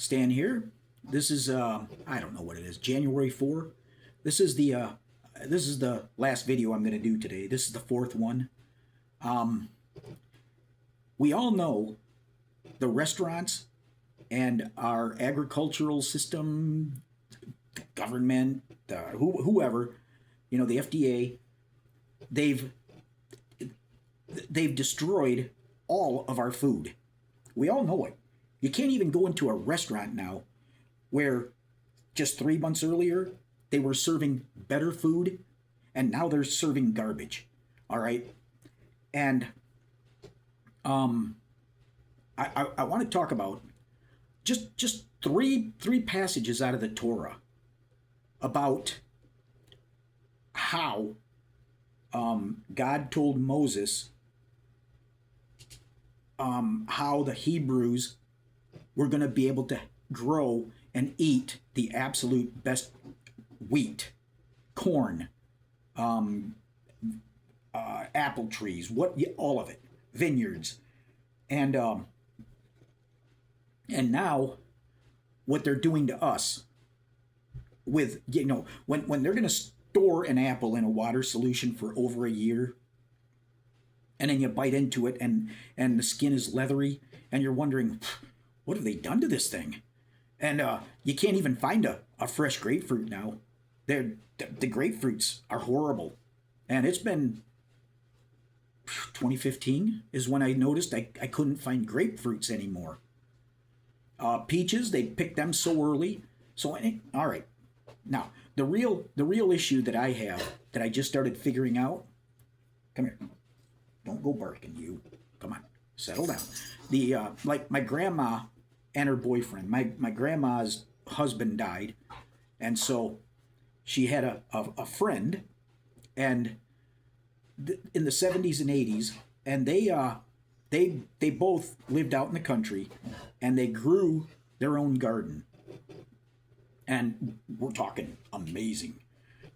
stand here. This is I don't know what it is. January 4. This is the last video I'm going to do today. This is the fourth one. We all know the restaurants and our agricultural system, the government, whoever, the FDA, they've destroyed all of our food. We all know it. You can't even go into a restaurant now where just 3 months earlier they were serving better food and now they're serving garbage. All right. And I want to talk about just three passages out of the Torah about how God told Moses how the Hebrews were going to be able to grow and eat the absolute best wheat, corn, apple trees, all of it, vineyards, and now what they're doing to us with when they're going to store an apple in a water solution for over a year, and then you bite into it and the skin is leathery and you're wondering, what have they done to this thing? And you can't even find a fresh grapefruit now. The grapefruits are horrible. And it's been 2015 is when I noticed I couldn't find grapefruits anymore. Peaches, they picked them so early. So, all right. Now, the real issue that I have that I just started figuring out, come here. Don't go barking, you. Come on, settle down. Like my grandma and her boyfriend. My grandma's husband died, and so she had a friend, and in the 70s and 80s, and they both lived out in the country, and they grew their own garden, and we're talking amazing.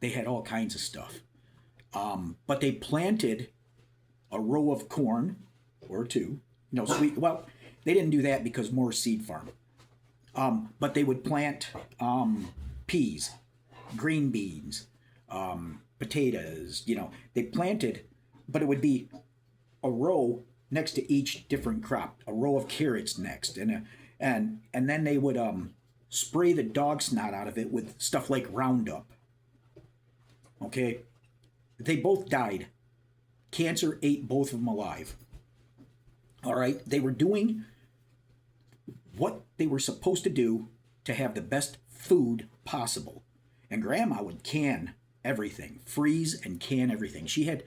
They had all kinds of stuff, but they planted a row of corn or two. Sweet. Well, they didn't do that because more seed farm. But they would plant peas, green beans, potatoes. They planted, but it would be a row next to each different crop. A row of carrots next, and then they would spray the dog snot out of it with stuff like Roundup. Okay, they both died. Cancer ate both of them alive. All right, they were doing what they were supposed to do to have the best food possible. And Grandma would can everything, freeze and can everything. She had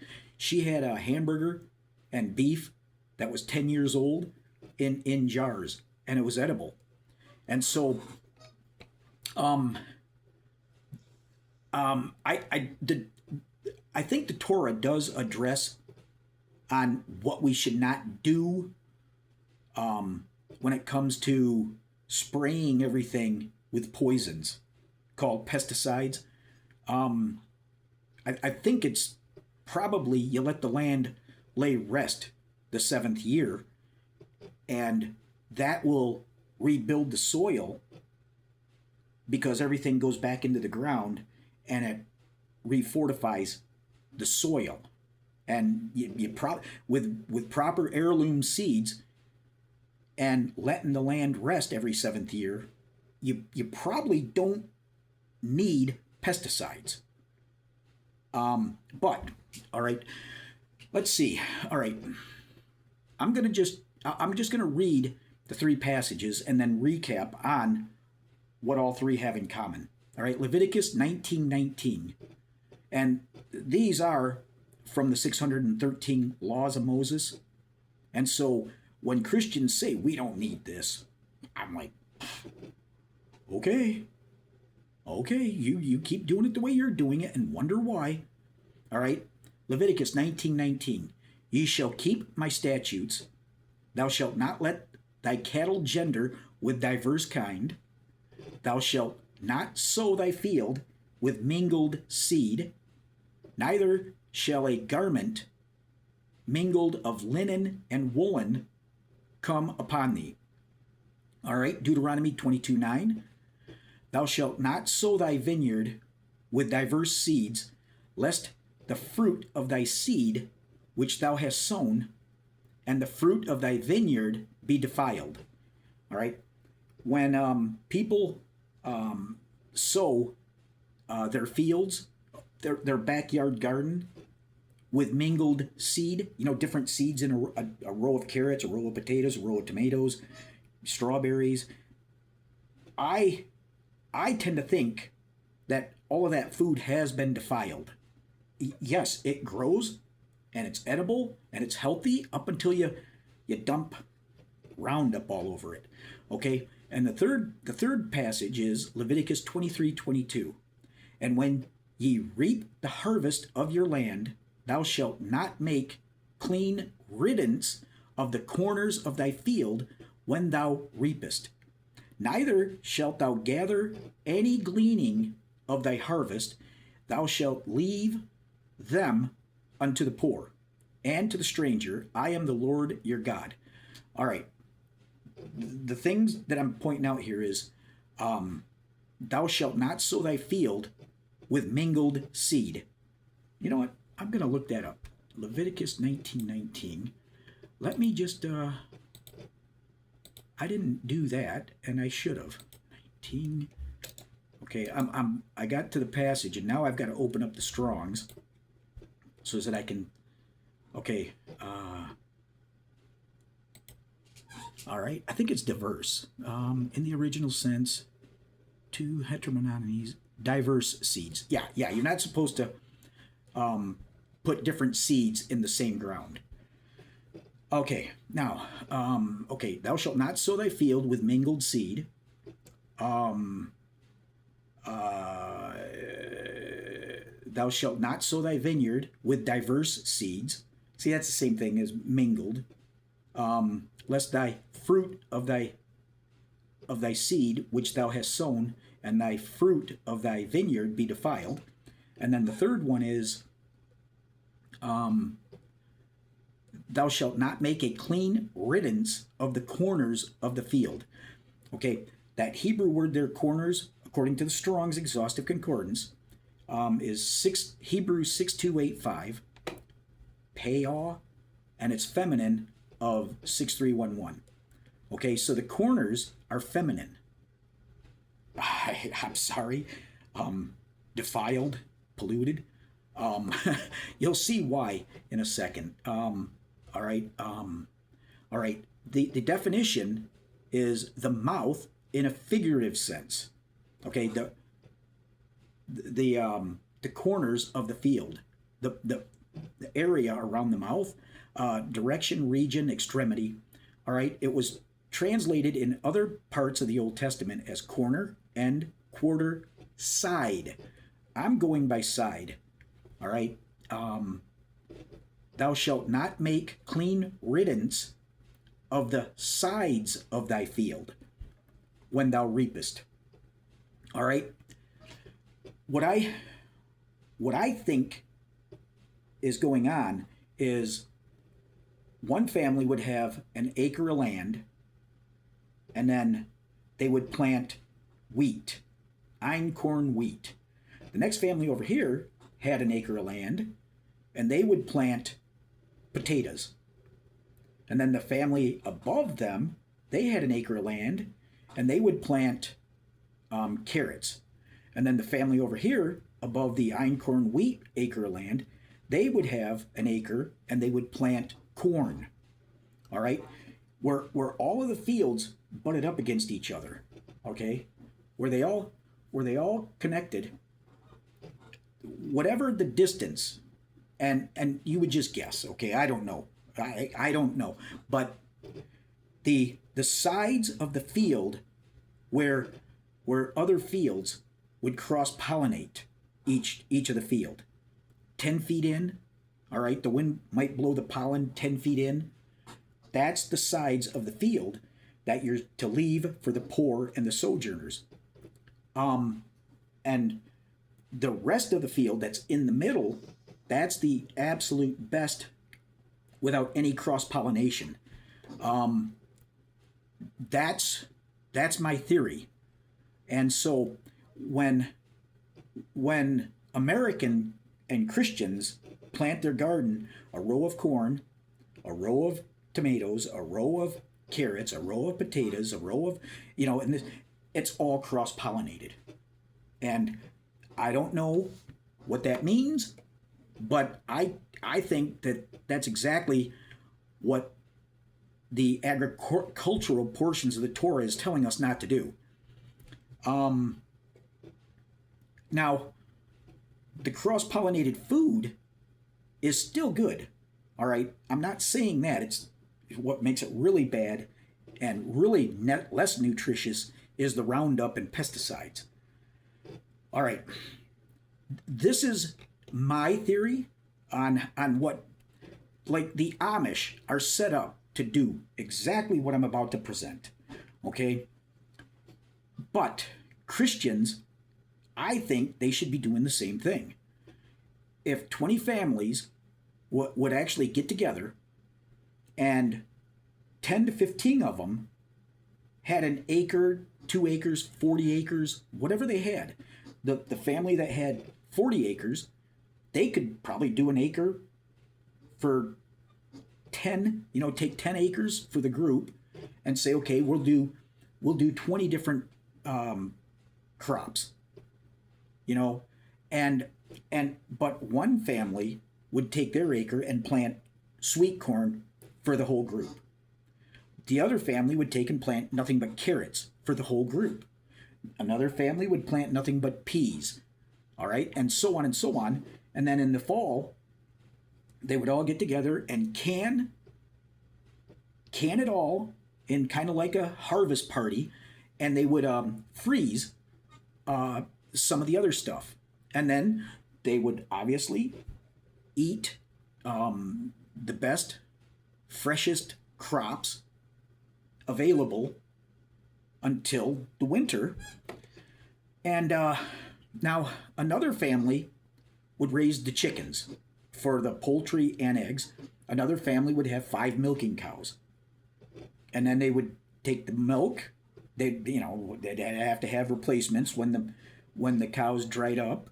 a hamburger and beef that was 10 years old in jars, and it was edible. And so I think the Torah does address on what we should not do when it comes to spraying everything with poisons called pesticides. I think it's probably you let the land lay rest the 7th year, and that will rebuild the soil because everything goes back into the ground and it refortifies the soil. And with proper heirloom seeds and letting the land rest every 7th year, you probably don't need pesticides. But all right, let's see. All right, I'm just gonna read the 3 passages and then recap on what all 3 have in common. All right, Leviticus 19:19, and these are from the 613 laws of Moses. And so when Christians say we don't need this, I'm like, okay, you keep doing it the way you're doing it and wonder why. All right, Leviticus 19:19, ye shall keep my statutes, thou shalt not let thy cattle gender with diverse kind, thou shalt not sow thy field with mingled seed, neither shall a garment mingled of linen and woolen come upon thee. All right, Deuteronomy 22:9. Thou shalt not sow thy vineyard with diverse seeds, lest the fruit of thy seed which thou hast sown and the fruit of thy vineyard be defiled. All right, when people sow their fields, their backyard garden with mingled seed, different seeds in a row of carrots, a row of potatoes, a row of tomatoes, strawberries. I I tend to think that all of that food has been defiled. Yes, it grows and it's edible and it's healthy up until you dump Roundup all over it. Okay? And the third passage is Leviticus 23:22. And when ye reap the harvest of your land, thou shalt not make clean riddance of the corners of thy field when thou reapest. Neither shalt thou gather any gleaning of thy harvest, thou shalt leave them unto the poor and to the stranger. I am the Lord your God. All right. The things that I'm pointing out here is thou shalt not sow thy field with mingled seed. You know what? I'm going to look that up. Leviticus 19:19. Let me just, I didn't do that, and I should have. 19. Okay, I got to the passage, and now I've got to open up the Strongs so that I can, okay, all right, I think it's diverse. In the original sense, two heteromonades, diverse seeds. Yeah, you're not supposed to put different seeds in the same ground. Okay, now, thou shalt not sow thy field with mingled seed. Thou shalt not sow thy vineyard with diverse seeds. See, that's the same thing as mingled. Lest thy fruit of thy seed which thou hast sown and thy fruit of thy vineyard be defiled. And then the third one is thou shalt not make a clean riddance of the corners of the field. Okay, that Hebrew word there, corners, according to the Strong's Exhaustive Concordance, is Hebrews 6285, peah, and it's feminine of 6311. Okay, so the corners are feminine. I'm sorry, defiled, polluted. You'll see why in a second. All right. The definition is the mouth in a figurative sense. Okay. The corners of the field, the area around the mouth, direction, region, extremity. All right. It was translated in other parts of the Old Testament as corner, end, quarter, side. I'm going by side. All right. Thou shalt not make clean riddance of the sides of thy field when thou reapest. All right. What I think is going on is one family would have an acre of land, and then they would plant wheat, einkorn wheat. The next family over here had an acre of land, and they would plant potatoes. And then the family above them, they had an acre of land, and they would plant carrots. And then the family over here, above the einkorn wheat acre of land, they would have an acre, and they would plant corn. All right, where all of the fields butted up against each other. Okay, were they all connected? Whatever the distance, and you would just guess. Okay, I don't know. I don't know, but the sides of the field where other fields would cross pollinate each of the field, 10 feet in. All right, the wind might blow the pollen 10 feet in. That's the sides of the field that you're to leave for the poor and the sojourners. And the rest of the field that's in the middle, that's the absolute best without any cross pollination. That's That's my theory. And so when American and Christians plant their garden, a row of corn, a row of tomatoes, a row of carrots, a row of potatoes, a row of, and it's all cross pollinated. And I don't know what that means, but I think that that's exactly what the agricultural portions of the Torah is telling us not to do. Now, the cross-pollinated food is still good. All right, I'm not saying that. It's what makes it really bad and really less nutritious is the Roundup and pesticides. All right, this is my theory on what, like, the Amish are set up to do exactly what I'm about to present. Okay, but Christians, I think they should be doing the same thing. If 20 families would actually get together and 10 to 15 of them had an acre, 2 acres, 40 acres, whatever they had. The family that had 40 acres, they could probably do an acre for 10, take 10 acres for the group and say, okay, we'll do 20 different crops, but one family would take their acre and plant sweet corn for the whole group. The other family would take and plant nothing but carrots for the whole group. Another family would plant nothing but peas, all right, and so on and so on. And then in the fall, they would all get together and can it all in kind of like a harvest party, and they would freeze some of the other stuff. And then they would obviously eat the best, freshest crops available until the winter. And now another family would raise the chickens for the poultry and eggs. Another family would have 5 milking cows. And then they would take the milk. They'd have to have replacements when the cows dried up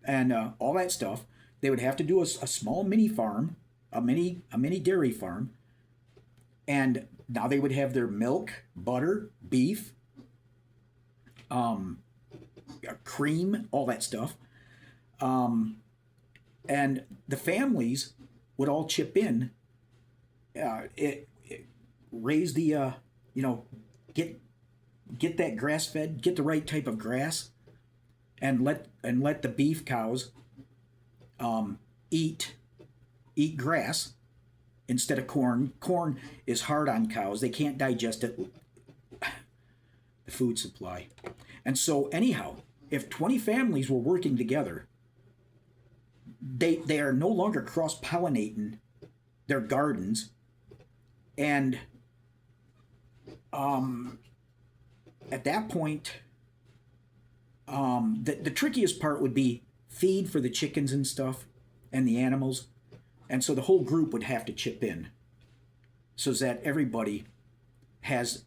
and all that stuff. They would have to do a small mini farm, a mini dairy farm. And now they would have their milk, butter, beef, cream, all that stuff. And the families would all chip in, raise the, get that grass fed, get the right type of grass, and let the beef cows eat grass instead of corn. Corn is hard on cows; they can't digest it. The food supply, and so anyhow, if 20 families were working together, they are no longer cross-pollinating their gardens, and at that point, the trickiest part would be feed for the chickens and stuff and the animals, and so the whole group would have to chip in, so that everybody has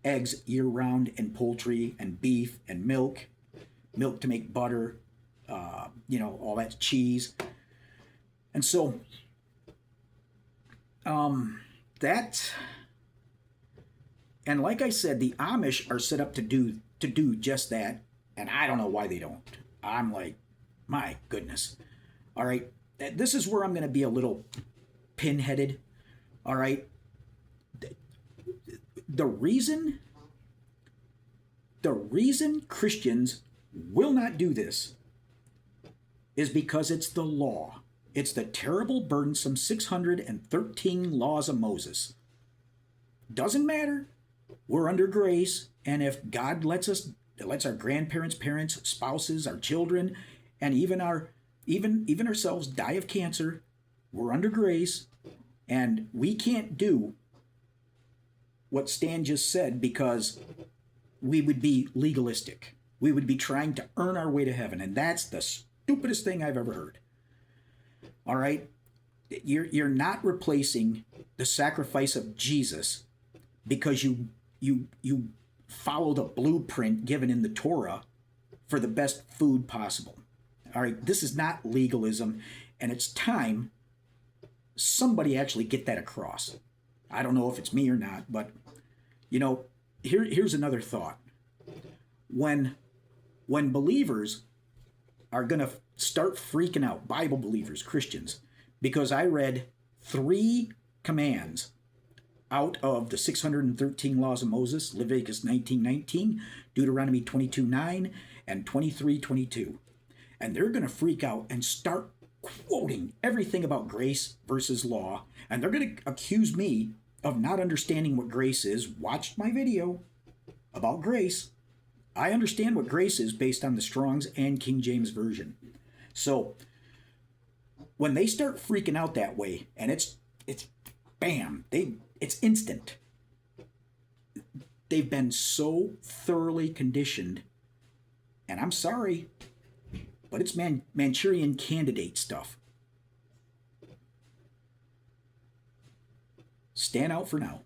eggs year round, and poultry and beef and milk to make butter, all that cheese, and so that. And like I said, the Amish are set up to do just that, and I don't know why they don't. I'm like, my goodness. All right, this is where I'm going to be a little pinheaded. All right, the reason Christians will not do this is because it's the law. It's the terrible, burdensome 613 laws of Moses. Doesn't matter. We're under grace, and if God lets our grandparents, parents, spouses, our children, and even ourselves die of cancer, we're under grace, and we can't do what Stan just said because we would be legalistic. We would be trying to earn our way to heaven, and that's the stupidest thing I've ever heard. All right? You're not replacing the sacrifice of Jesus because you follow the blueprint given in the Torah for the best food possible. All right, this is not legalism, and it's time somebody actually get that across. I don't know if it's me or not, but here's another thought. When believers are going to start freaking out, Bible believers, Christians, because I read 3 commands out of the 613 laws of Moses, Leviticus 19:19, Deuteronomy 22:9, and 23:22. And they're going to freak out and start quoting everything about grace versus law, and they're going to accuse me of not understanding what grace is. Watch my video about grace. I understand what grace is based on the Strong's and King James Version. So when they start freaking out that way, and it's bam, it's instant. They've been so thoroughly conditioned, and I'm sorry, but it's Manchurian Candidate stuff. Stand out for now.